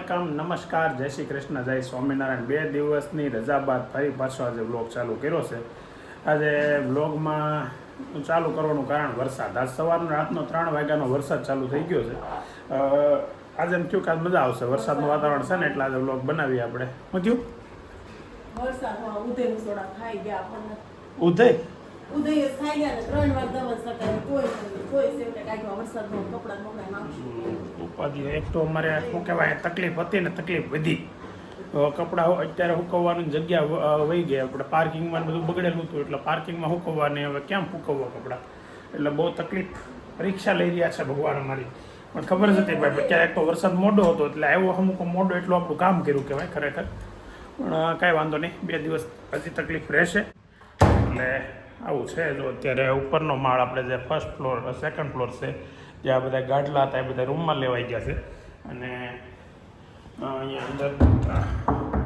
Welcome, નમસ્કાર, જય શ્રી કૃષ્ણ, જય સ્વામિનારાયણ. 2 દિવસની રજા બાદ ફરી પાછો આજે વ્લોગ ચાલુ કર્યો છે. આજે વ્લોગમાં ચાલુ કરવાનું કારણ વરસાદ. આજ સવારનો રાતનો 3 વાગ્યાનો વરસાદ ચાલુ થઈ ગયો છે. આજે એમ થયું કે આજ મજા આવશે, વરસાદનું વાતાવરણ છે ને, એટલે આજે વ્લોગ બનાવીએ આપણે. શું થયું? ઉદય ખાઈ ગયા 3 વાર દવા સકાય કોઈ સેવને કાઢવા વરસાદનો કપડા મોકલાય ઉપાધિ. એક તો અમારે શું કહેવાય તકલીફ હતી ને તકલીફ વધી. કપડાં અત્યારે સુકવવાની જગ્યા વહી ગયા. આપણે પાર્કિંગમાં બધું બગડેલું હતું એટલે પાર્કિંગમાં સુકવવાની, હવે ક્યાં સુકવવા કપડાં, એટલે બહુ તકલીફ. પરીક્ષા લઈ રહ્યા છે ભગવાન અમારી, પણ ખબર જ હતી ભાઈ. ક્યારેક તો વરસાદ મોડો હતો એટલે આવ્યો અમુક મોડો, એટલું આપણું કામ કર્યું કહેવાય ખરેખર. પણ કાંઈ વાંધો નહીં, 2 દિવસ હજી તકલીફ રહેશે. એટલે આવું છે. જો અત્યારે ઉપરનો માળ આપણે જે ફર્સ્ટ ફ્લોર સેકન્ડ ફ્લોર છે, જ્યાં બધા ગાડલા હતા એ બધા રૂમમાં લેવાઈ ગયા છે. અને અહીંયા અંદર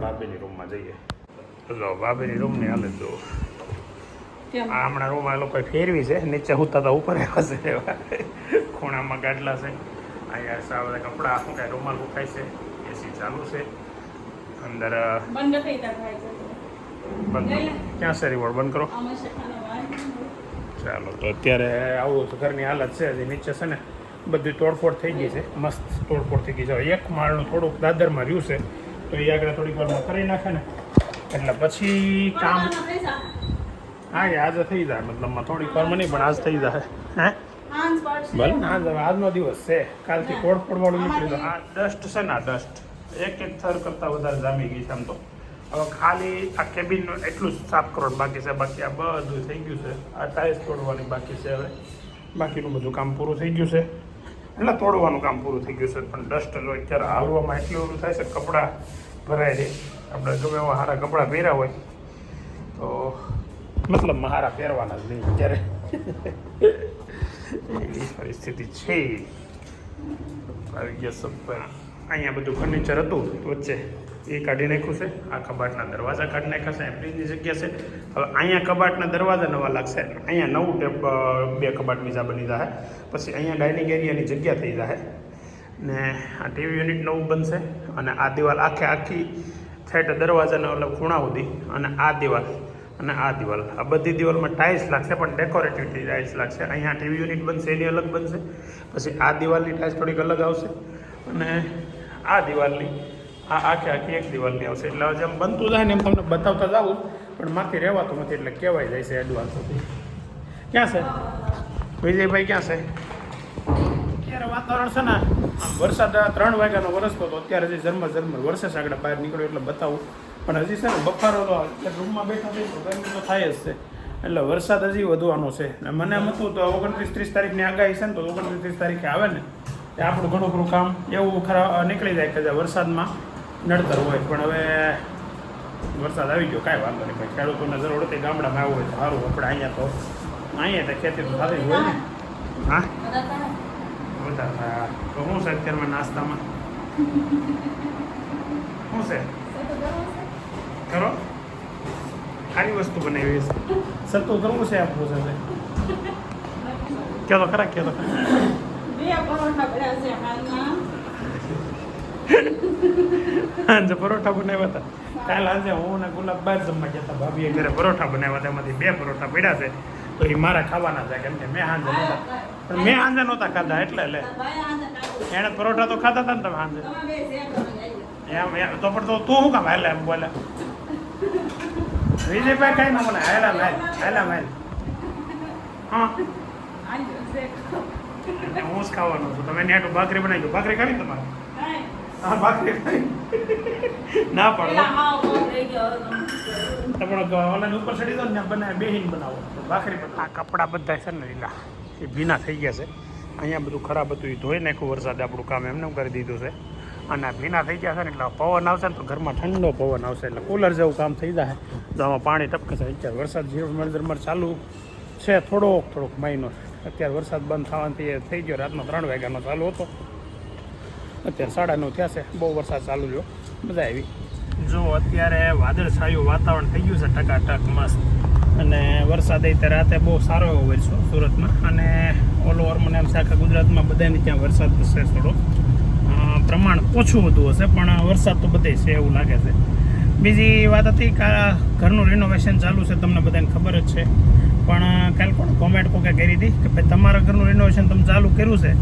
ભાભીની રૂમમાં જઈએ. જો ભાભીની રૂમની હાલત જો આ હમણાં રૂમ આ લોકોએ ફેરવી છે. નીચે હુતા તો ઉપર આવ્યા છે, ખૂણામાં ગાડલા છે. અહીંયા સા બધા કપડાં શું કાંઈ રૂમાલ ઉખાય છે. એસી ચાલુ છે. અંદર ક્યાં છે રિવોર્ડ બંધ કરો. ચાલો, તો અત્યારે આવું તો ઘરની હાલત છે. હજી નીચે છે ને બધી તોડફોડ થઈ ગઈ છે, મસ્ત તોડફોડ થઈ ગઈ છે. એક માળનું થોડુંક દાદરમાં રહ્યું છે, તો એ આગળ થોડીક વારમાં કરી નાખે ને એટલે પછી કામ. હા, એ આજે થઈ જાય, મતલબમાં થોડીક વારમાં નહીં પણ આજ થઈ જાય. હે ભલે ને આજ આજનો દિવસ છે, કાલથી તોડફોડ વાળું નીકળી જાય. આ ડસ્ટ છે ને, આ ડસ્ટ એક થર કરતાં વધારે જામી ગઈ છે આમ તો. હવે ખાલી આ કેબિનનું એટલું જ સાફ કરવાનું બાકી છે, બાકી આ બધું થઈ ગયું છે. આ ટાઇલ્સ તોડવાની બાકી છે. હવે બાકીનું બધું કામ પૂરું થઈ ગયું છે, એટલે તોડવાનું કામ પૂરું થઈ ગયું છે. પણ ડસ્ટ જો અત્યારે હાલવામાં એટલું બધું થાય છે, કપડાં ભરાય છે. આપણે ગમે એવા સારા કપડાં પહેર્યા હોય તો મતલબ હારા પહેરવાના જ નહીં અત્યારે. એવી પરિસ્થિતિ છે. આવી ગયા સબ. અહીંયા બધું ફર્નિચર હતું વચ્ચે, એ કાઢી નાખ્યું છે. આ કબાટના દરવાજા કાઢી નાખ્યા છે. ફ્રીજની જગ્યા છે. હવે અહીંયા કબાટના દરવાજા નવા લાગશે. અહીંયા નવું ટેપ 2 કબાટ બીજા બની જાય. પછી અહીંયા ડાઇનિંગ એરિયાની જગ્યા થઈ જાય ને આ ટીવી યુનિટ નવું બનશે. અને આ દિવાલ આખી છેટ દરવાજાના ઓલા ખૂણા સુધી, અને આ દિવાલ અને આ દિવાલ, આ બધી દિવાલમાં ટાઇલ્સ લાગશે, પણ ડેકોરેટિવ ટાઇલ્સ લાગશે. અહીંયા ટીવી યુનિટ બનશે, એની અલગ બનશે. પછી આ દિવાલની ટાઇલ્સ થોડીક અલગ આવશે, અને આ દિવાલની આખી એક દિવાલની આવશે. એટલે જેમ બનતું જાય ને એમ તમને બતાવતા જાઉં, પણ માથી રહેવાતું નથી એટલે કહેવાય જાય છે એડવાન્સ સુધી. ક્યાં છે વિજયભાઈ? ક્યાં છે? અત્યારે વાતાવરણ છે ને આમ વરસાદ 3 વાગ્યાનો વરસતો હતો, અત્યારે હજી ઝરમર વરસે છે. આગળ બહાર નીકળ્યો એટલે બતાવું, પણ હજી છે ને બફારો તો રૂમમાં બેઠા થઈ તો ગરમી તો થાય જ છે. એટલે વરસાદ હજી વધવાનો છે. મને એમ હતું તો 29-30 તારીખની આગાહી છે ને, તો 29-30 તારીખે આવે ને એ આપણું ઘણું ખરું કામ એવું ખરા નીકળી જાય કે વરસાદમાં નડતર હોય. પણ હવે વરસાદ આવી ગયો, કાંઈ વાંધો નહીં ભાઈ. ખેડૂતોને જરૂર હતી ગામડામાં આવવું હોય તો સારું. આપણે અહીંયા તો ખેતી તો થતી જ હોય ને. હા, બધા તો શું છે અત્યારમાં નાસ્તામાં? શું છે કરો? સારી વસ્તુ બનાવી છે. સત્તું કરવું છે આપવું છે? કયો તો ખરા, કયો તો ખરા. હાંજે પરોઠા બનાવ્યા હતા. કાલ હાંજે હું ને ગુલાબ બહાર જમવા ગયા હતા. ભાભીએ ઘરે પરોઠા બનાવ્યા હતા. એમાંથી 2 પરોઠા પડ્યા છે, તો એ મારા ખાવાના છે. કેમ કે મેં હાંજે નહોતા ખાધા, એટલે એણે પરોઠા તો ખાધા હતા ને તમે હાંજે. એમ તો પણ તો તું શું કામ હાલે એમ બોલે? વિજયભાઈ કઈ ના બોલે, હાલા મેલ. હા, હું જ ખાવાનું છું. તમે નેટું ભાખરી બનાવી દો. ભાખરી ખાવી તમારે? હા, ભાખરી ના પડે. ઓલા ઉપર ચડી દો ને, બનાવે બેહીને બનાવો ભાખરી. આ કપડાં બધા છે ને લીલા, એ ભીના થઈ ગયા છે. અહીંયા બધું ખરાબ હતું, એ ધોઈ નાખ્યું વરસાદે. આપણું કામ એમને કરી દીધું છે. અને આ ભીના થઈ ગયા છે ને, એટલે પવન આવશે ને તો ઘરમાં ઠંડો પવન આવશે, એટલે કુલર જેવું કામ થઈ જાય. તો આમાં પાણી ટપકે છે. અત્યારે વરસાદ ઝરમર ચાલુ છે, થોડોક મહિનો. અત્યારે વરસાદ બંધ થવાથી થઈ ગયો. રાતનો 3 વાગ્યાનો ચાલુ હતો, અત્યારે 9:30 થયા છે. બહુ વરસાદ ચાલુ રહ્યો, મજા આવી. જો અત્યારે વાદળછાયું વાતાવરણ થઈ ગયું છે, ટકાટક મસ્ત. અને વરસાદ અત્યારે રાતે બહુ સારો એવો વરસ્યો સુરતમાં, અને ઓલ ઓવર મને એમ છે આખા ગુજરાતમાં બધાને ત્યાં વરસાદ થશે થોડો. પ્રમાણ ઓછું બધું હશે, પણ વરસાદ તો બધે છે એવું લાગે છે. બીજી વાત હતી કે આ ઘરનું રિનોવેશન ચાલુ છે, તમને બધાને ખબર જ છે. પણ કાલે કોણ કોમેન્ટ કોકે કરી હતી કે ભાઈ તમારા ઘરનું રિનોવેશન તમે ચાલુ કર્યું છે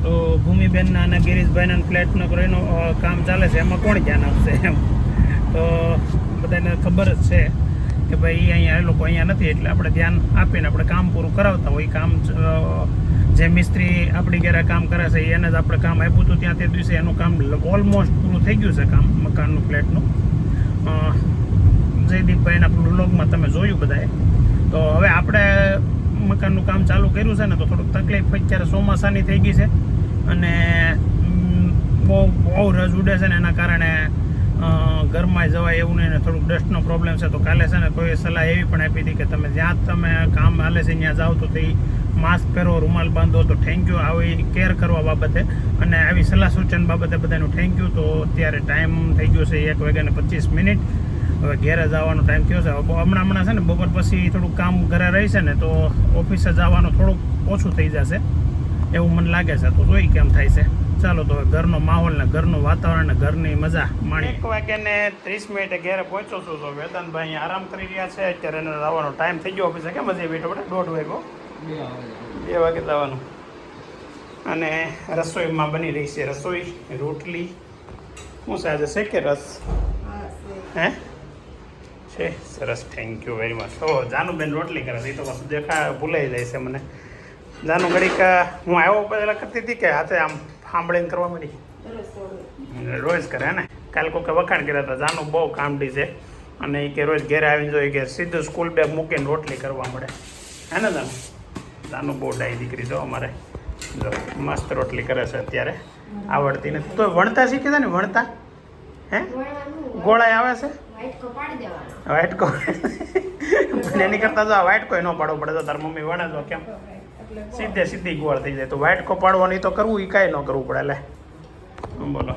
તો ભૂમિબેનના અને ગિરીશભાઈના ફ્લેટનું કામ ચાલે છે, એમાં કોણ ધ્યાન આપશે એમ. તો બધાને ખબર જ છે કે ભાઈ અહીંયા એ લોકો અહીંયા નથી, એટલે આપણે ધ્યાન આપીને આપણે કામ પૂરું કરાવતા હોય. કામ જે મિસ્ત્રી આપણી ઘરે કામ કરે છે એને જ આપણે કામ આપ્યું હતું ત્યાં તે દિવસે, એનું કામ ઓલમોસ્ટ પૂરું થઈ ગયું છે, કામ મકાનનું ફ્લેટનું. જયદીપભાઈના વ્લોગમાં તમે જોયું બધાએ. તો હવે આપણે મકાનનું કામ ચાલુ કર્યું છે ને, તો થોડુંક તકલીફ અત્યારે ચોમાસાની થઈ ગઈ છે અને બહુ રજ ઉડે છે ને, એના કારણે ઘરમાં જવાય એવું નહીં ને થોડુંક ડસ્ટનો પ્રોબ્લેમ છે. તો કાલે છે ને કોઈ સલાહ એવી પણ આપી હતી કે તમે જ્યાં તમે કામ હાલે છે ત્યાં જાઓ તો તે માસ્ક પહેરો, રૂમાલ બાંધો. તો થેન્ક યુ આવી કેર કરવા બાબતે અને આવી સલાહ સૂચન બાબતે બધાનું થેન્ક યુ. તો અત્યારે ટાઈમ થઈ ગયો છે 1:25. હવે ઘેરે જવાનો ટાઈમ થયો છે. હમણાં છે ને બપોર પછી થોડુંક કામ ઘરે રહી છે ને, તો ઓફિસે જવાનું થોડુંક ઓછું થઈ જશે એવું મને લાગે છે. તો જોઈ કેમ થાય છે. ચાલો તો ઘરનો માહોલ ને ઘરનું વાતાવરણ ને ઘરની મજા માણી. 1:30 ઘેરે પહોંચ્યો છું. તો વેદાંતભાઈ આરામ કરી રહ્યા છે. અત્યારે એને જવાનો ટાઈમ થઈ ગયો ઓફિસે. કેમ હજી બેઠો બેઠા 1:30 વાગ્યો, 2 વાગે જવાનું. અને રસોઈમાં બની રહી છે રસોઈ, રોટલી. શું છે આજે, છે કે રસ? હે છે, સરસ, થેન્ક યુ વેરી મચ. ઓ જાનુબેન રોટલી કરે છે, એ તો બસ ભૂલાઈ જાય છે મને. જાનુ ઘડીક હું આવ્યો પહેલાં કરતી હતી કે હાથે આમ સાંભળીને કરવા મળી? રોજ કરે ને. કાલે કોકે વખાણ કર્યા હતા, જાનુ બહુ કામડી છે અને એ કે રોજ ઘેરે આવીને જોઈએ કે સીધું સ્કૂલ બેગ મૂકીને રોટલી કરવા મળે. હે ને જાનુ? જાનુ બહુ ડાઈ દીકરી જો અમારે. જો મસ્ત રોટલી કરે છે અત્યારે. આવડતી નથી તો વણતા શીખી છે ને? વણતા હે ગોળાઈ આવે છે? વાઇટકો પણ એની કરતા જો વાઇટકો ન પાડવો પડે. તો તાર મમ્મી વણે તો કેમ સીધી ગોળ થઈ જાય. તો વાઇટકો પાડવાની તો કરવું, એ કાંઈ ન કરવું પડે. લે બોલો,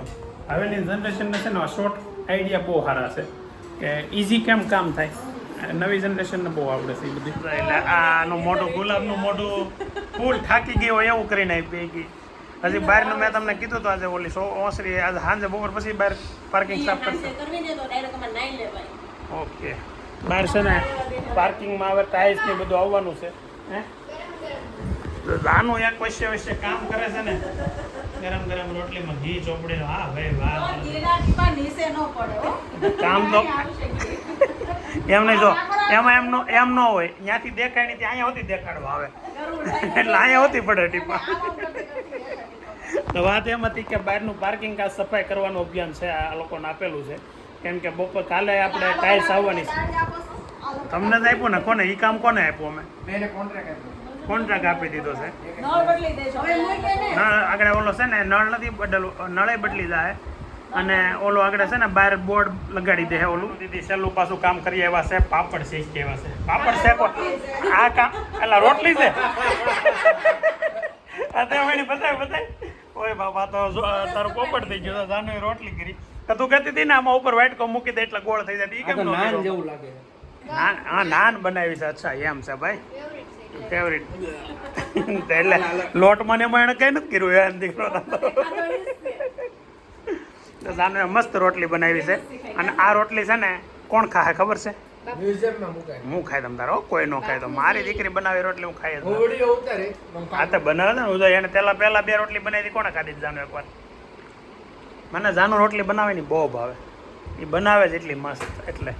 હવેની જનરેશનને છે ને શોર્ટ આઈડિયા બહુ સારા છે કે ઇઝી કેમ કામ થાય. નવી જનરેશનને બહુ આવડે છે એ બધી. એટલે આનું મોઢું, ગુલાબનું મોઢું ફૂલ થાકી ગઈ હોય એવું કરીને આપી ગઈ. હજી બહારનું મેં તમને કીધું તો આજે ઓલી ઓસરી આજે સાંજે બપોર પછી બહાર પાર્કિંગ સાફ કરશે. ઓકે, બહાર છે ને પાર્કિંગમાં હવે ટાઇલ્સ ને બધું આવવાનું છે. હે આનું એક વચ્ચે કામ કરે છે ને, ગરમ રોટલીમાં ઘી ચોપડીનો. હા ભાઈ વાહ, કામ તો એમ નહીં. જો એમાં એમ ન હોય, ત્યાંથી દેખાય નહીં, ત્યાં અહીંયા હોતી દેખાડવા આવે એટલે અહીંયા હોતી પડે ટીપા. તો વાત એમ હતી કે બહારનું પાર્કિંગ આ સફાઈ કરવાનું અભિયાન છે, આ લોકોને આપેલું છે. કેમ કે બપોર કાલે આપણે ટાઇલ્સ આવવાની છે. તમને જ આપ્યું ને? કોને એ કામ કોને આપ્યું? અમે કોન્ટ્રાક્ટ આપી દીધો છે. આગળ ઓલો છે ને નળ નથી બદલવું, નળે બદલી જાય અને ઓલો આગળ છે ને બહાર બોર્ડ લગાડી દે. ઓલું દીદી છેલ્લું પાછું કામ કરી એવા છે, પાપડ શેક એવા છે. પાપડ શેકો આ કામ એટલે રોટલી છે. બતાય ઓય બાપા, તો તારું પોપડ થઈ ગયો. જાનુ રોટલી કરી. તું કહેતી હતી ને આમાં ઉપર વાઇટકો મૂકી દે એટલે ગોળ થઈ જાય. કેમ નાન જેવું લાગે? હા નાન બનાવી છે. અચ્છા એમ છે ભાઈ, ફેવરિટ. એટલે લોટમાં ને એમાં એને કઈ નથી કર્યું એમ દીકરો. જાનુ મસ્ત રોટલી બનાવી છે. અને આ રોટલી છે ને કોણ ખાય ખબર છે? હું ખાય તમ તારો, કોઈ ન ખાય. તો મારી દીકરી બનાવી રોટલી હું ખાઈ. હા તો બનાવે ને. હું એને પહેલા 2 રોટલી બનાવી હતી. કોને ખાધી જાનુ એકવાર? મને જાનુ રોટલી બનાવવાની બહુ ભાવે. એ બનાવે જ એટલી મસ્ત. એટલે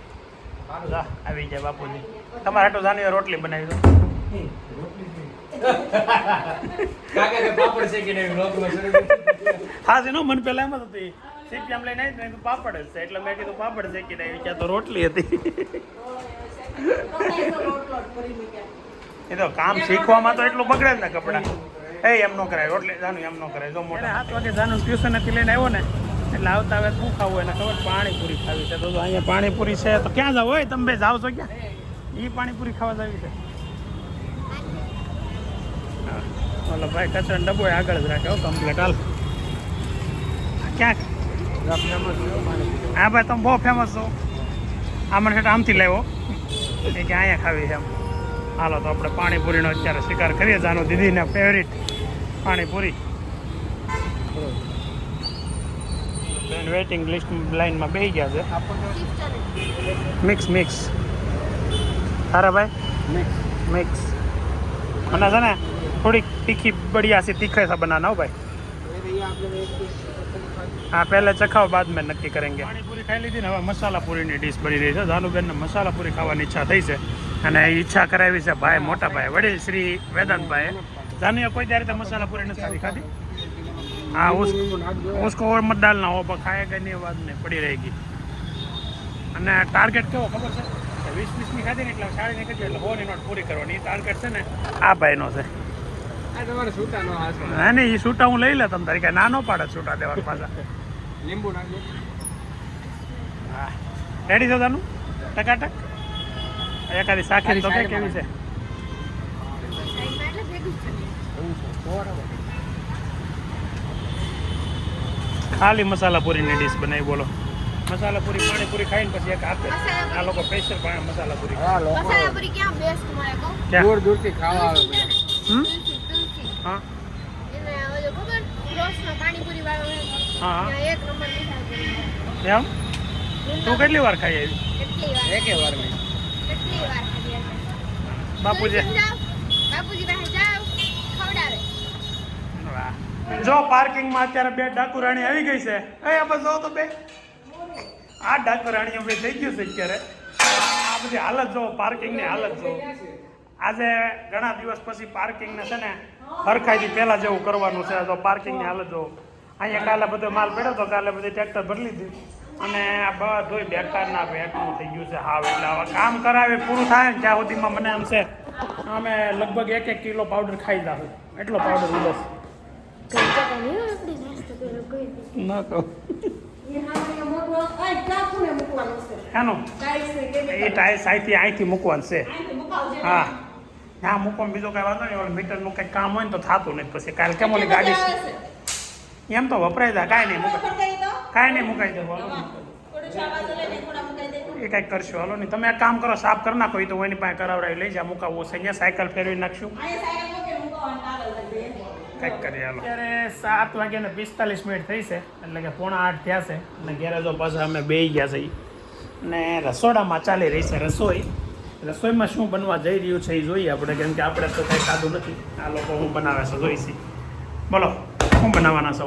આવી જાય બાપુજી. તમારે હાટું જાનુ રોટલી બનાવી દો. હા છે મને પેલા એમ જ હતી, સીપિયામ લઈને આવી તો પાપડ જ છે. એટલે મેં કીધું પાપડ શેકી આવી, ત્યાં તો રોટલી હતી. એ તો કામ શીખવામાં તો એટલું બગડે જ ને કપડા. એમ ન કરાય રોટલી. જાનુ એમ ન કરાય. જો મોટા 7 વાગે જાનુ ટ્યુશનેથી લઈને આવ્યો ને એટલે આવતા હવે શું ખાવું એને ખબર, પાણીપુરી ખાવી છે. તો અહીંયા પાણીપુરી છે. તો ક્યાં જાવ હોય તમે બે? જાઓ છો ક્યાં? એ પાણીપુરી ખાવા જાવી છે. ઓલો ભાઈ કચરો ડબ્બો આગળ જ રાખે કમ્પ્લીટ. હાલ ક્યાંક હા ભાઈ તમે બહુ ફેમસ છો. આમાં સેટ આમથી લાવ્યો એ કે અહીંયા ખાવી છે એમ. હાલો તો આપણે પાણીપુરીનો અત્યારે શિકાર કરીએ. જાનુ દીદીને ફેવરિટ પાણીપુરી. વેઇટિંગ લિસ્ટ લાઈનમાં બેસી ગયા છે. મિક્સ તારા ભાઈ મિક્સ મને છે ને થોડીક તીખી बढ़िया सी तीखे सा बनाना हो भाई. हाँ पहले चखाओ बाद में नक्की करेंगे. पाણીપુરી ખાઈ લીધી ને હવે મસાલા પૂરીની ડીશ બની રહી છે. જાનુબેનને મસાલા પૂરી ખાવાની ઈચ્છા થઈ છે અને ઈચ્છા કરાવી છે ભાઈ મોટા ભાઈ વડીલ શ્રી વેદાંતભાઈ. જાનુએ કોઈ ત્યારે તો મસાલા પૂરી નથી ખાધી. हाँ उसको और मत डालना हो पर खाएगा नहीं बाद में पड़ी रहेगी. અને ટાર્ગેટ કેવો ખબર છે 20-20ની ખાધી ને એટલે 40 કરી એટલે 100 ની નોટ પૂરી કરવાની ટાર્ગેટ છે ને આ ભાઈનો છે. ના નહીં એ છૂટા હું લઈ લે તમ તારી કાંઈ નાનો પાડે છૂટા દેવા પાછા. લીંબુ નાખજો. હા રેડી છો તાનું ટકાટક એકાદી સાખી તો કે કેવી છે. ખાલી મસાલા પૂરીની ડીશ બનાવી બોલો. મસાલા પૂરી પાણીપુરી ખાઈને પછી એક આપે આ લોકો સ્પેશિયલ મસાલા પૂરી. મસાલા પૂરી ક્યાં બેસ્ટ મળે કહો? દૂર દૂરથી ખાવા આવે. હા એને ઓલો ખબર ક્રોસનો પાણીપુરી વાળો હા ત્યાં એક નંબર મસાલા પૂરી. એમ તું કેટલી વાર ખાઈ આવી? કેટલી વાર એકે વાર નહીં. કેટલી વાર ખાધી હશે? બાપુજી બાપુજી પાસે જાવ ખવડાવે. વાહ. જો પાર્કિંગમાં અત્યારે બે ડાકુરાણી આવી ગઈ છે. એ બસ જો તો બે આ ડાકુરાણી હવે થઈ ગયું છે અત્યારે. આ બધી હાલત જો પાર્કિંગની હાલત જો. આજે ઘણા દિવસ પછી પાર્કિંગને છે ને હરખાઈથી પહેલાં જેવું કરવાનું છે. તો પાર્કિંગની હાલત જો. અહીંયા કાલે બધો માલ પડ્યો તો કાલે બધી ટ્રેક્ટર ભરી લીધી અને આ બધું બેકારના ભેટનું થઈ ગયું છે. હાવ એટલે હવે કામ કરાવે પૂરું થાય ને ત્યાં સુધીમાં મને એમ છે અમે લગભગ 1 કિલો પાવડર ખાઈ જાઉં એટલો પાવડર ઉડે ન કહું એનું એ ટાઈસ અહીંથી મૂકવાનું છે. હા હા મૂકવાનું બીજો કાંઈ વાંધો નહીં. ઓલું મીટરનું કંઈક કામ હોય ને તો થતું નથી પછી કાલે કેમ ઓલી ગાડી એમ તો વપરાય જાય કાંઈ નહીં મુકાઈ દેવાનું એ કંઈક કરશું. હાલો નહીં તમે એક કામ કરો સાફ કરી નાખો. એ તો એની પાસે કરાવડાવી લઈ જા મુકાવવું છે. અહીંયા સાયકલ ફેરવી નાખશું કંઈક કરીએ. હાલો અત્યારે 7:45 થઈ છે એટલે કે 7:45 થયા છે અને ગેરેજો પાછા અમે બેસી ગયા છે અને રસોડામાં ચાલી રહી છે રસોઈમાં શું બનવા જઈ રહ્યું છે એ જોઈએ આપણે કેમ કે આપણે તો કંઈ ખાધું નથી. આ લોકો શું બનાવે છે જોઈશી. બોલો શું બનાવવાના છો?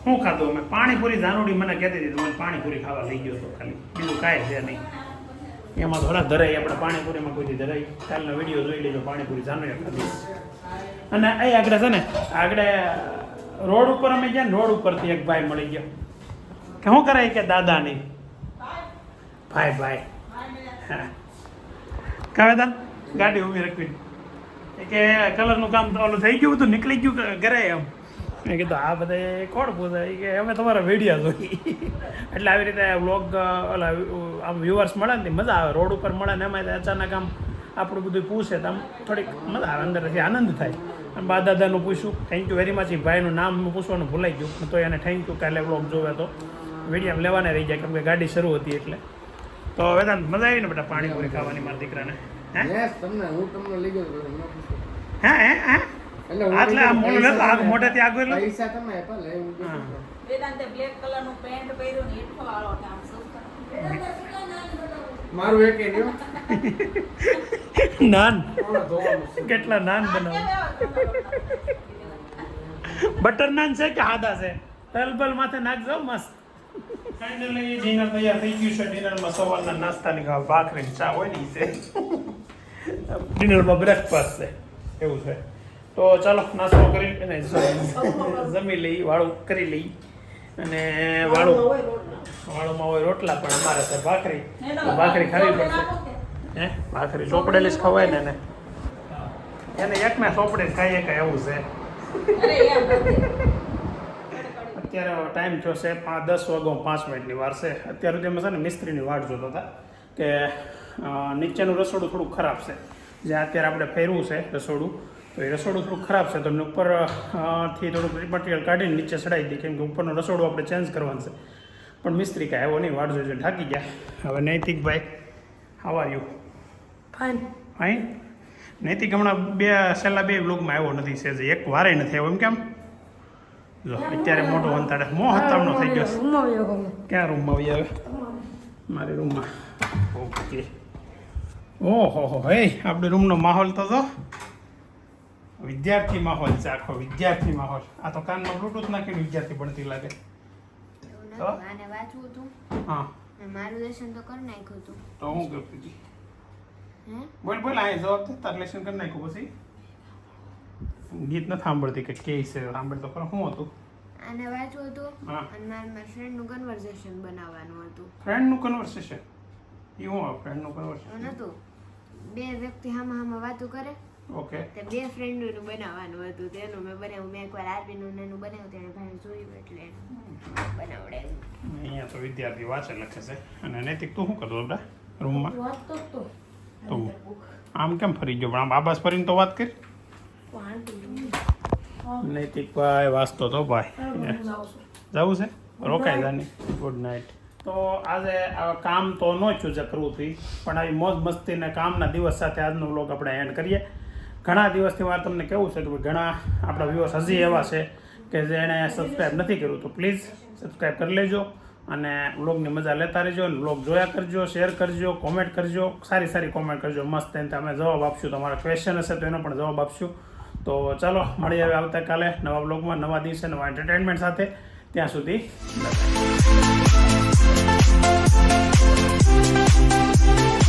શું ખાધું અમે? પાણીપુરી જાનુડી મને કહેતી હતી મને પાણીપુરી ખાવા લઈ ગયો હતો ખાલી બીજું કાંઈ છે નહીં. એમાં થોડા ધરાઈ આપણે પાણીપુરીમાં કોઈથી ધરાઈ કાલનો વિડીયો જોઈ લેજો. પાણીપુરી જાનુડી ખાધી અને એ આગળ છે ને આગળ રોડ ઉપર અમે ગયા ને રોડ ઉપરથી એક ભાઈ મળી ગયો કે શું કરાય કે દાદા નહીં ભાઈ હા કાવેદાન ગાડી ઊભી રાખવી કે કલરનું કામ તો ઓલું થઈ ગયું બધું નીકળી ગયું ઘરે એમ. મેં કીધું આ બધા કોણ પૂછાય કે અમે તમારા વિડીયો જોઈ એટલે આવી રીતે વ્લોગ ઓલા આમ વ્યુઅર્સ મળે ને મજા આવે. રોડ ઉપર મળે ને એમાં અચાનક આમ આપણું બધું પૂછે તો આમ થોડીક મજા આવે અંદરથી આનંદ થાય. અને બા દાદાનું પૂછ્યું થેન્ક યુ વેરી મચ. ભાઈનું નામ પૂછવાનું ભૂલાઈ ગયું તો એને થેન્ક યુ કાલે વ્લોગ જોવે તો વિડીયો લેવાને રહી જાય કેમ કે ગાડી શરૂ હતી એટલે. તો વેદાંત મજા આવી ને બેટા પાણીપુરી ખાવાની મારા દીકરાને? એટલે મોઢેથી આગળ મારું એક નાન કેટલા નાન બનાવો? બટર નાન છે કે આદા છે? તલબલ માથે નાખજો મસ્ત. ફાઇનલી ડિનર તૈયાર થઈ ગયું છે. ડિનરમાં સવારના નાસ્તાની ખાવા ભાખરી ચા હોય ને છે. ડિનરમાં બ્રેકફાસ્ટ છે એવું છે. તો ચાલો નાસ્તો કરી અને જમી લઈ વાળું કરી લઈ અને વાળુમાં હોય રોટલા પણ અમારે છે ભાખરી ખાવી પડશે. હે ભાખરી ચોપડેલી જ ખવાય ને એને એકને ચોપડે ખાઈએ કે એવું છે. અત્યારે ટાઈમ થયો છે 10:05 વાર છે. અત્યારે સુધી અમે છે ને મિસ્ત્રીની વાટ જોતા હતા કે નીચેનું રસોડું થોડું ખરાબ છે. જ્યાં અત્યારે આપણે ફેરવું છે રસોડું તો એ રસોડું થોડું ખરાબ છે તો એમને ઉપરથી થોડુંક મટીરિયલ કાઢીને નીચે ચડાવી દઈએ કેમ કે ઉપરનું રસોડું આપણે ચેન્જ કરવાનું છે. પણ મિસ્ત્રી કાંઈ આવ્યો નહીં વાટ જોઈને ઢાકી ગયા. હવે નૈતિકભાઈ હાવ આર યુ? ફાઇન. નૈતિક હમણાં છેલ્લા 2 વ્લોગમાં આવ્યો નથી. છે એક વારે નથી આવ્યો એમ કેમ જો અત્યારે મોટો વંતાડે મોં હતામણો થઈ ગયો છે. ક્યાં રૂમમાં આવી આવે મારી રૂમમાં ઓકે ઓહો હે આપણે રૂમનો માહોલ તો વિદ્યાર્થી માહોલ છે આખો વિદ્યાર્થી માહોલ આ તો કાનમાં બ્લૂટૂથ નાખીને વિદ્યાર્થી ભણતી લાગે એવું નતું. આને વાંચવું હતું હા ને મારું લેસન તો કરી નાખ્યું હતું. તો હું કરતી હતી હે બોલ આ જવાબ દે તાર લેશન કરી નાખ્યું પછી ગીત નથી સાંભળતી કે કે છે સાંભળ તો ખરો શું હતું આને વાંચવું હતું હા. અને મારા ફ્રેન્ડનું કન્વર્ઝેશન બનાવવાનું હતું. ફ્રેન્ડનું કન્વર્સેશન એ હું ફ્રેન્ડનું એવું કન્વર્સેશન નતું. બે વ્યક્તિ હામાં વાતો કરે ઓકે તે બે ફ્રેન્ડોનું બનાવવાનું હતું. તેનું મેં બનાવ્યું. મેં એકવાર આરબીનું એનું બનાવ્યું તેને ભાઈ જોયું એટલે એનું બનાવડાવ્યું. અહીંયા તો વિદ્યાર્થી વાંચે લખે છે અને નૈતિક તું શું કરતો બેટા રૂમમાં વાંચતો જ તો. તો આમ કેમ ફરી ગયો પણ આમ આબાસ ફરીને તો વાત કરી નૈતિક ભાઈ વાંચતો તો ભાઈ જવું છે રોકાઈ જાની ગુડ નાઇટ તો આજે આ કામ તો ન ચૂઝ કરવું હતું પણ આવી મોજ મસ્તીને કામના દિવસ સાથે આજનો વ્લોગ આપણે એન્ડ કરીએ ઘણા દિવસથી મારે તમને કેવું છે કે ઘણા આપણા વ્યુઅર્સ હજી એવા છે કે જેણે સબસ્ક્રાઈબ નથી કર્યું તો પ્લીઝ સબસ્ક્રાઈબ કરી લેજો અને વ્લોગની મજા લેતા રહેજો અને વ્લોગ જોયા કરજો શેર કરજો કોમેન્ટ કરજો સારી કોમેન્ટ કરજો મસ્ત એને અમે જવાબ આપશું તમારા ક્વેશ્ચન હશે તો એનો પણ જવાબ આપશું તો ચાલો મળીએ હવે આવતીકાલે નવા વ્લોગમાં નવા દિવસે નવા એન્ટરટેનમેન્ટ સાથે ત્યાં સુધી Thank you.